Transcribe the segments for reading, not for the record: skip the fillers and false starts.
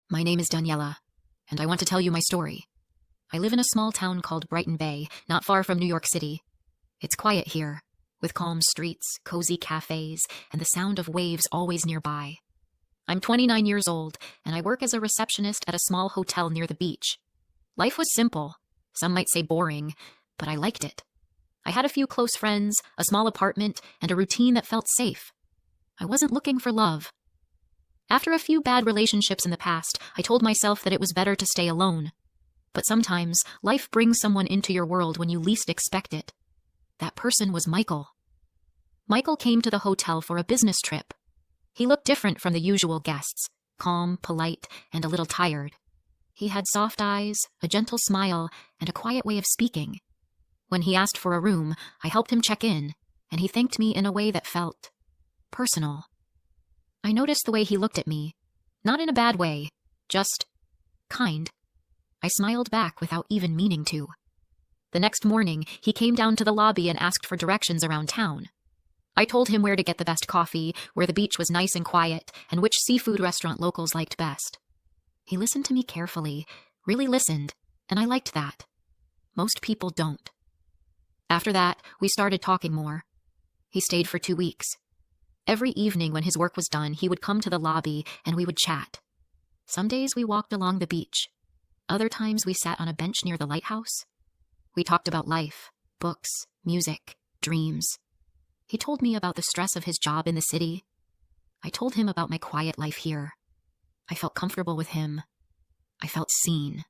My name is Daniela, and I want to tell you my story. I live in a small town called Brighton Bay, not far from New York City. It's quiet here, with calm streets, cozy cafes, and the sound of waves always nearby. I'm 29 years old, and I work as a receptionist at a small hotel near the beach. Life was simple. Some might say boring, but I liked it. I had a few close friends, a small apartment, and a routine that felt safe. I wasn't looking for love. After a few bad relationships in the past, I told myself that it was better to stay alone. But sometimes, life brings someone into your world when you least expect it. That person was Michael. Michael came to the hotel for a business trip. He looked different from the usual guests, calm, polite, and a little tired. He had soft eyes, a gentle smile, and a quiet way of speaking. When he asked for a room, I helped him check in, and he thanked me in a way that felt personal. I noticed the way he looked at me, not in a bad way, just kind. I smiled back without even meaning to. The next morning, he came down to the lobby and asked for directions around town. I told him where to get the best coffee, where the beach was nice and quiet, and which seafood restaurant locals liked best. He listened to me carefully, really listened, and I liked that. Most people don't. After that, we started talking more. He stayed for 2 weeks. Every evening when his work was done, he would come to the lobby and we would chat. Some days we walked along the beach. Other times we sat on a bench near the lighthouse. We talked about life, books, music, dreams. He told me about the stress of his job in the city. I told him about my quiet life here. I felt comfortable with him. I felt seen.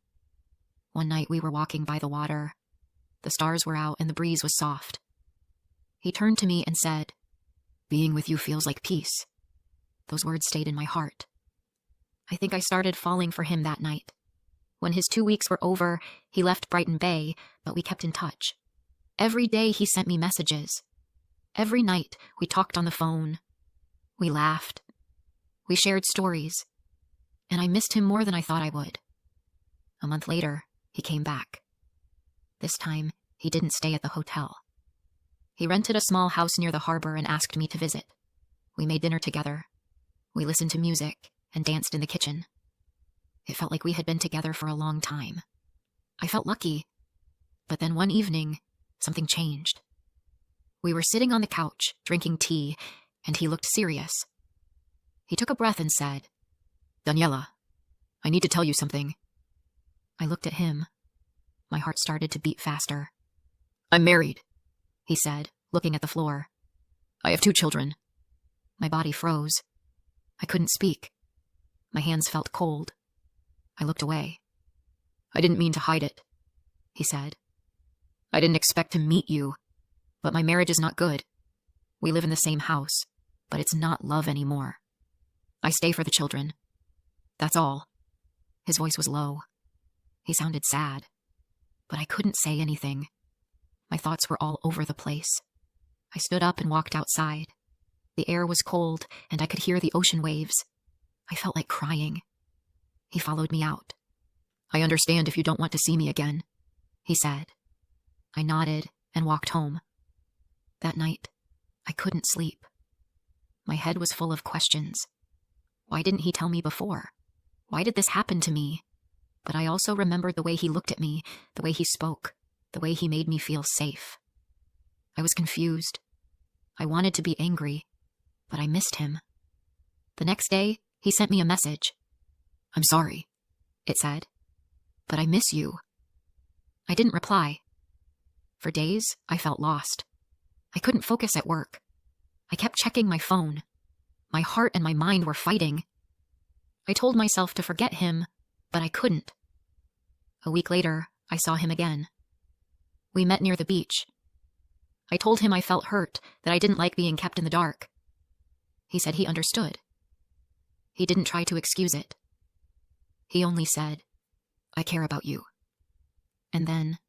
One night we were walking by the water. The stars were out and the breeze was soft. He turned to me and said, "Being with you feels like peace." Those words stayed in my heart. I think I started falling for him that night. When his 2 weeks were over, he left Brighton Bay, but we kept in touch. Every day he sent me messages. Every night we talked on the phone. We laughed. We shared stories. And I missed him more than I thought I would. A month later, he came back. This time, he didn't stay at the hotel. He rented a small house near the harbor and asked me to visit. We made dinner together. We listened to music and danced in the kitchen. It felt like we had been together for a long time. I felt lucky. But then one evening, something changed. We were sitting on the couch, drinking tea, and he looked serious. He took a breath and said, "Daniela, I need to tell you something." I looked at him. My heart started to beat faster. "I'm married," he said, looking at the floor. "I have 2 children." My body froze. I couldn't speak. My hands felt cold. I looked away. "I didn't mean to hide it," he said. "I didn't expect to meet you, but my marriage is not good. We live in the same house, but it's not love anymore. I stay for the children. That's all." His voice was low. He sounded sad, but I couldn't say anything. My thoughts were all over the place. I stood up and walked outside. The air was cold, and I could hear the ocean waves. I felt like crying. He followed me out. "I understand if you don't want to see me again," he said. I nodded and walked home. That night, I couldn't sleep. My head was full of questions. Why didn't he tell me before? Why did this happen to me? But I also remembered the way he looked at me, the way he spoke, the way he made me feel safe. I was confused. I wanted to be angry, but I missed him. The next day, he sent me a message. "I'm sorry," it said, "but I miss you." I didn't reply. For days, I felt lost. I couldn't focus at work. I kept checking my phone. My heart and my mind were fighting. I told myself to forget him, but I couldn't. A week later, I saw him again. We met near the beach. I told him I felt hurt, that I didn't like being kept in the dark. He said he understood. He didn't try to excuse it. He only said, "I care about you." And then,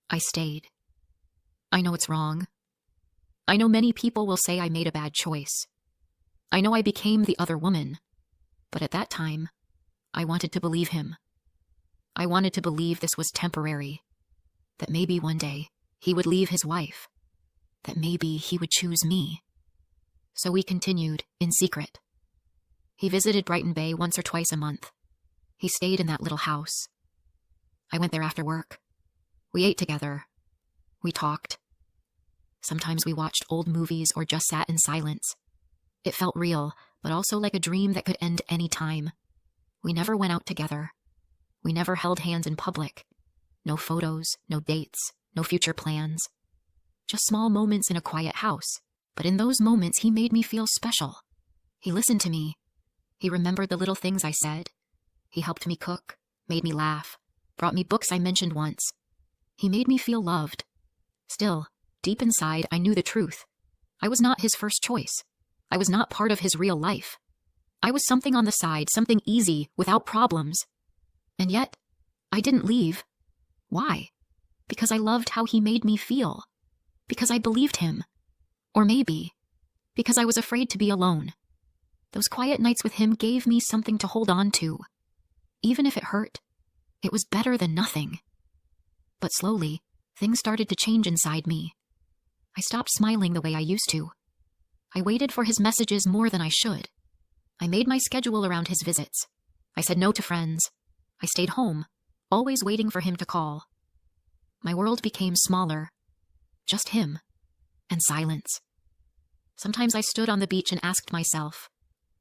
I stayed. I know it's wrong. I know many people will say I made a bad choice. I know I became the other woman. But at that time, I wanted to believe him. I wanted to believe this was temporary. That maybe one day he would leave his wife. That maybe he would choose me. So we continued in secret. He visited Brighton Bay once or twice a month. He stayed in that little house. I went there after work. We ate together. We talked. Sometimes we watched old movies or just sat in silence. It felt real, but also like a dream that could end any time. We never went out together. We never held hands in public. No photos, no dates, no future plans. Just small moments in a quiet house. But in those moments, he made me feel special. He listened to me. He remembered the little things I said. He helped me cook, made me laugh, brought me books I mentioned once. He made me feel loved. Still, deep inside, I knew the truth. I was not his first choice. I was not part of his real life. I was something on the side, something easy, without problems. And yet, I didn't leave. Why? Because I loved how he made me feel. Because I believed him. Or maybe, because I was afraid to be alone. Those quiet nights with him gave me something to hold on to. Even if it hurt, it was better than nothing. But slowly, things started to change inside me. I stopped smiling the way I used to. I waited for his messages more than I should. I made my schedule around his visits. I said no to friends. I stayed home, always waiting for him to call. My world became smaller. Just him. And silence. Sometimes I stood on the beach and asked myself,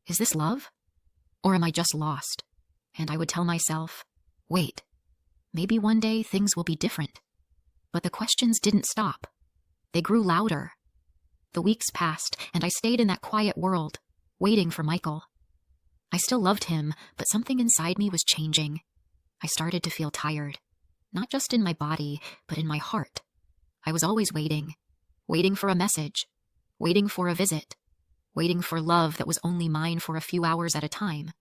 is this love? Or am I just lost? And I would tell myself, wait, maybe one day things will be different. But the questions didn't stop. They grew louder. The weeks passed, and I stayed in that quiet world, waiting for Michael. I still loved him, but something inside me was changing. I started to feel tired, not just in my body, but in my heart. I was always waiting for a message, waiting for a visit, waiting for love that was only mine for a few hours at a time.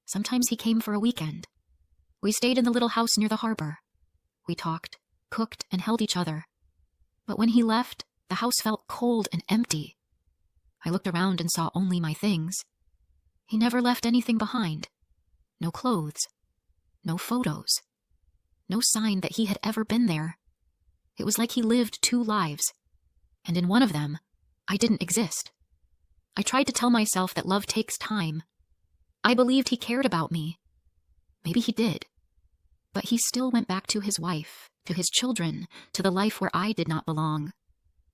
Sometimes he came for a weekend. We stayed in the little house near the harbor. We talked, cooked, and held each other. But when he left, the house felt cold and empty. I looked around and saw only my things. He never left anything behind. No clothes. No photos. No sign that he had ever been there. It was like he lived two lives. And in one of them, I didn't exist. I tried to tell myself that love takes time. I believed he cared about me. Maybe he did. But he still went back to his wife, to his children, to the life where I did not belong.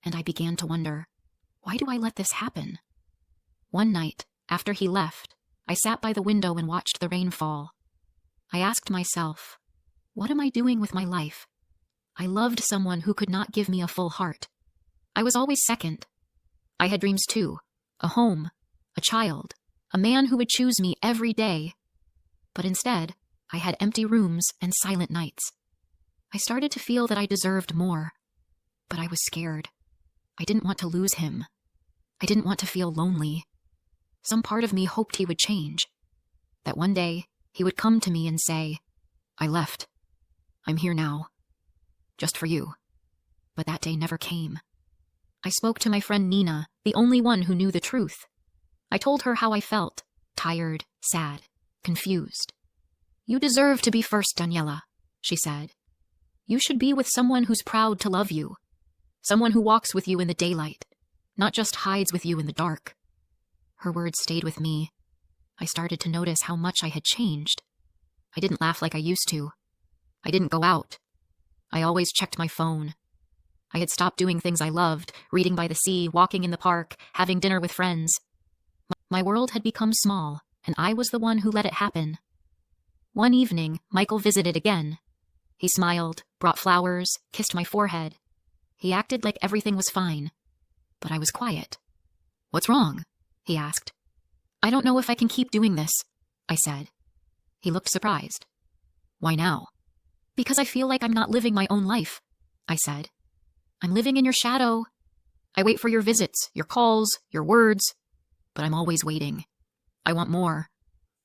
And I began to wonder, why do I let this happen? One night, after he left, I sat by the window and watched the rain fall. I asked myself, what am I doing with my life? I loved someone who could not give me a full heart. I was always second. I had dreams too, a home, a child, a man who would choose me every day. But instead, I had empty rooms and silent nights. I started to feel that I deserved more. But I was scared. I didn't want to lose him. I didn't want to feel lonely. Some part of me hoped he would change. That one day, he would come to me and say, I left. I'm here now. Just for you. But that day never came. I spoke to my friend Nina, the only one who knew the truth. I told her how I felt, tired, sad, confused. You deserve to be first, Daniela, she said. You should be with someone who's proud to love you. Someone who walks with you in the daylight, not just hides with you in the dark. Her words stayed with me. I started to notice how much I had changed. I didn't laugh like I used to. I didn't go out. I always checked my phone. I had stopped doing things I loved, reading by the sea, walking in the park, having dinner with friends. My world had become small, and I was the one who let it happen. One evening, Michael visited again. He smiled, brought flowers, kissed my forehead. He acted like everything was fine. But I was quiet. What's wrong? He asked. I don't know if I can keep doing this, I said. He looked surprised. Why now? Because I feel like I'm not living my own life, I said. I'm living in your shadow. I wait for your visits, your calls, your words. But I'm always waiting. I want more.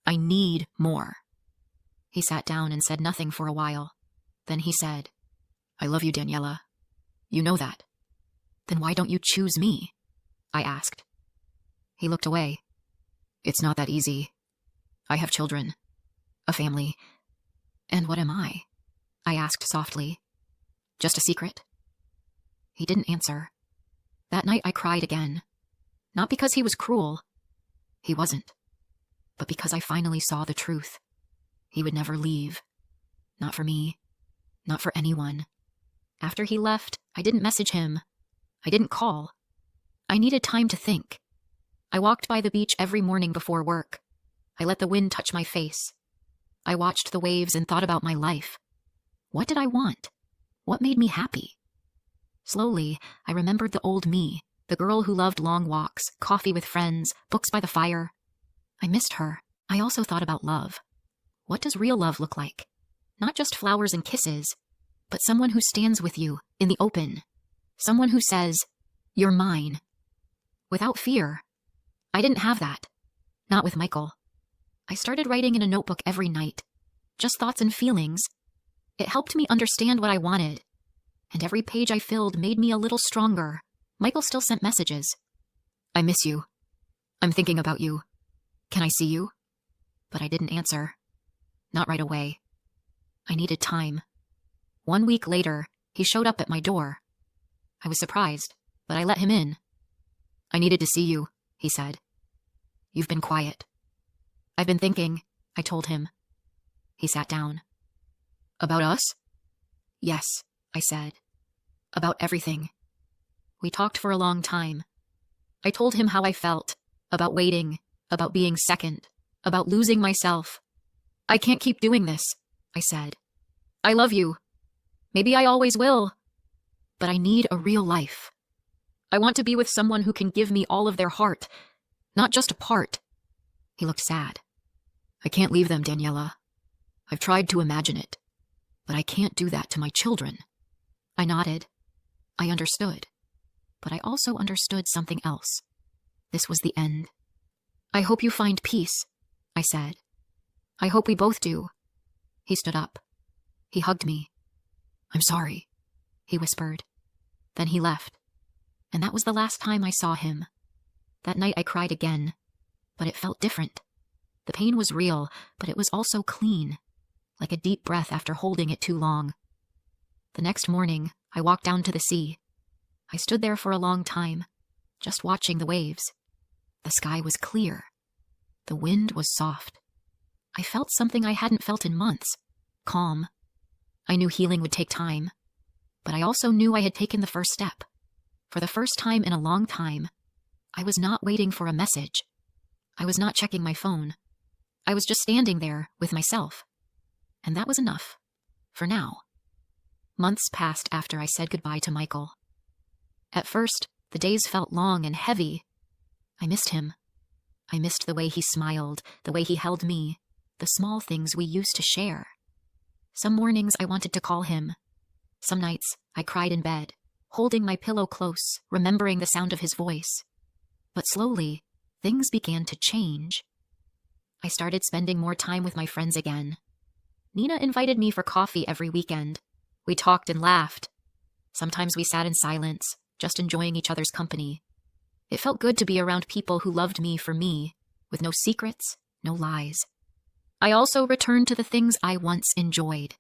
I need more. He sat down and said nothing for a while. Then he said, I love you, Daniela. You know that. Then why don't you choose me? I asked. He looked away. It's not that easy. I have children, a family. And what am I? I asked softly. Just a secret? He didn't answer. That night I cried again. Not because he was cruel. He wasn't. But because I finally saw the truth. He would never leave. Not for me. Not for anyone. After he left, I didn't message him. I didn't call. I needed time to think. I walked by the beach every morning before work. I let the wind touch my face. I watched the waves and thought about my life. What did I want? What made me happy? Slowly, I remembered the old me, the girl who loved long walks, coffee with friends, books by the fire. I missed her. I also thought about love. What does real love look like? Not just flowers and kisses, but someone who stands with you in the open. Someone who says, "You're mine." Without fear. I didn't have that. Not with Michael. I started writing in a notebook every night. Just thoughts and feelings. It helped me understand what I wanted. And every page I filled made me a little stronger. Michael still sent messages. "I miss you. I'm thinking about you. Can I see you?" But I didn't answer. Not right away. I needed time. 1 week later, he showed up at my door. I was surprised, but I let him in. "I needed to see you," he said. "You've been quiet." "I've been thinking," I told him. He sat down. "About us?" "Yes," I said. "About everything." We talked for a long time. I told him how I felt, about waiting, about being second, about losing myself. "I can't keep doing this," I said. "I love you. Maybe I always will. But I need a real life. I want to be with someone who can give me all of their heart, not just a part." He looked sad. "I can't leave them, Daniela. I've tried to imagine it, but I can't do that to my children." I nodded. I understood. But I also understood something else. This was the end. "I hope you find peace," I said. "I hope we both do." He stood up. He hugged me. "I'm sorry," he whispered. Then he left. And that was the last time I saw him. That night I cried again, but it felt different. The pain was real, but it was also clean, like a deep breath after holding it too long. The next morning, I walked down to the sea. I stood there for a long time, just watching the waves. The sky was clear. The wind was soft. I felt something I hadn't felt in months. Calm. I knew healing would take time, but I also knew I had taken the first step. For the first time in a long time, I was not waiting for a message. I was not checking my phone. I was just standing there with myself. And that was enough. For now. Months passed after I said goodbye to Michael. At first, the days felt long and heavy. I missed him. I missed the way he smiled, the way he held me, the small things we used to share. Some mornings I wanted to call him. Some nights I cried in bed, holding my pillow close, remembering the sound of his voice. But slowly, things began to change. I started spending more time with my friends again. Nina invited me for coffee every weekend. We talked and laughed. Sometimes we sat in silence, just enjoying each other's company. It felt good to be around people who loved me for me, with no secrets, no lies. I also returned to the things I once enjoyed.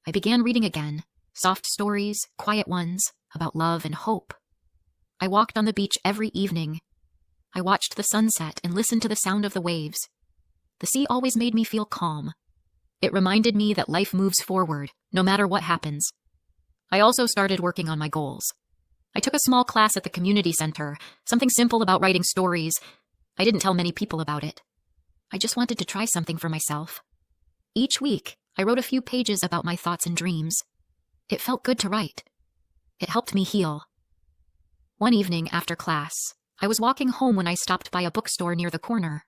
I began reading again, soft stories, quiet ones, about love and hope. I walked on the beach every evening. I watched the sunset and listened to the sound of the waves. The sea always made me feel calm. It reminded me that life moves forward, no matter what happens. I also started working on my goals. I took a small class at the community center, something simple about writing stories. I didn't tell many people about it. I just wanted to try something for myself. Each week, I wrote a few pages about my thoughts and dreams. It felt good to write. It helped me heal. One evening after class, I was walking home when I stopped by a bookstore near the corner.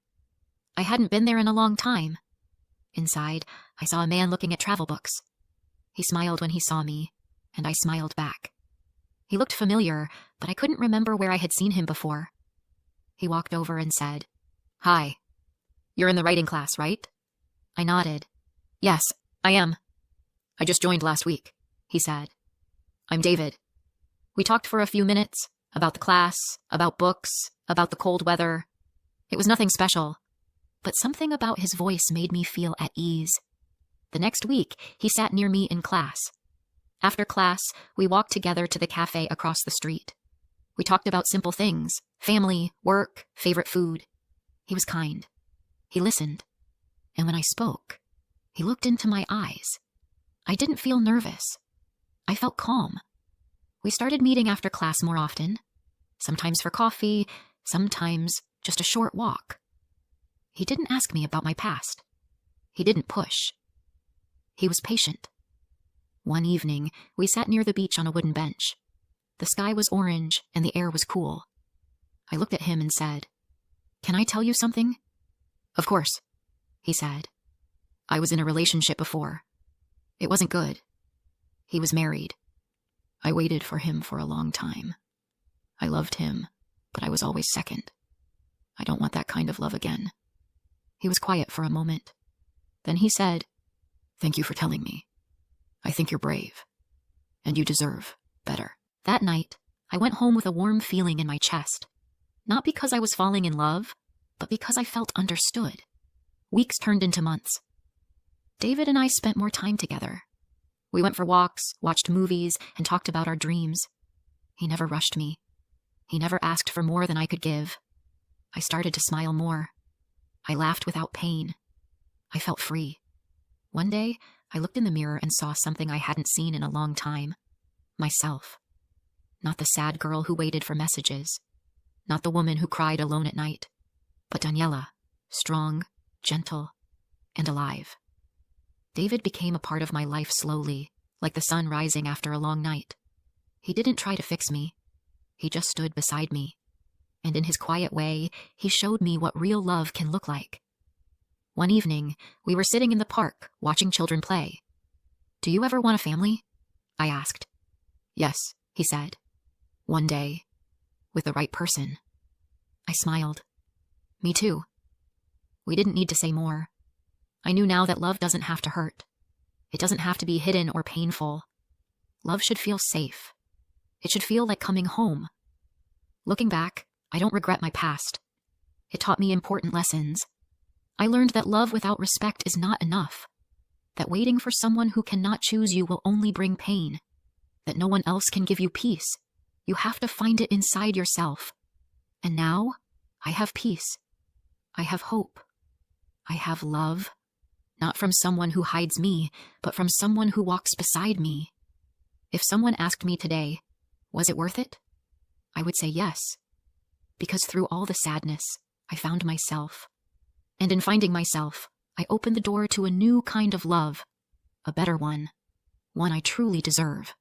I hadn't been there in a long time. Inside, I saw a man looking at travel books. He smiled when he saw me, and I smiled back. He looked familiar, but I couldn't remember where I had seen him before. He walked over and said, "Hi. You're in the writing class, right?" I nodded. "Yes, I am. I just joined last week," he said. "I'm David." We talked for a few minutes, about the class, about books, about the cold weather. It was nothing special, but something about his voice made me feel at ease. The next week, he sat near me in class. After class, we walked together to the cafe across the street. We talked about simple things, family, work, favorite food. He was kind. He listened. And when I spoke, He looked into my eyes. I didn't feel nervous. I felt calm. We started meeting after class more often, sometimes for coffee, sometimes just a short walk. He didn't ask me about my past. He didn't push. He was patient. One evening, we sat near the beach on a wooden bench. The sky was orange and the air was cool. I looked at him and said, "Can I tell you something?" "Of course," he said. "I was in a relationship before. It wasn't good. He was married. I waited for him for a long time. I loved him, but I was always second. I don't want that kind of love again." He was quiet for a moment. Then he said, "Thank you for telling me. I think you're brave, and you deserve better." That night, I went home with a warm feeling in my chest. Not because I was falling in love, but because I felt understood. Weeks turned into months. David and I spent more time together. We went for walks, watched movies, and talked about our dreams. He never rushed me. He never asked for more than I could give. I started to smile more. I laughed without pain. I felt free. One day, I looked in the mirror and saw something I hadn't seen in a long time. Myself. Not the sad girl who waited for messages. Not the woman who cried alone at night. But Daniela, strong, gentle, and alive. David became a part of my life slowly, like the sun rising after a long night. He didn't try to fix me. He just stood beside me. And in his quiet way, he showed me what real love can look like. One evening, we were sitting in the park, watching children play. "Do you ever want a family?" I asked. "Yes," he said. "One day, with the right person." I smiled. "Me too." We didn't need to say more. I knew now that love doesn't have to hurt. It doesn't have to be hidden or painful. Love should feel safe. It should feel like coming home. Looking back, I don't regret my past. It taught me important lessons. I learned that love without respect is not enough. That waiting for someone who cannot choose you will only bring pain. That no one else can give you peace. You have to find it inside yourself. And now, I have peace. I have hope. I have love. Not from someone who hides me, but from someone who walks beside me. If someone asked me today, was it worth it? I would say yes. Because through all the sadness, I found myself. And in finding myself, I opened the door to a new kind of love. A better one. One I truly deserve.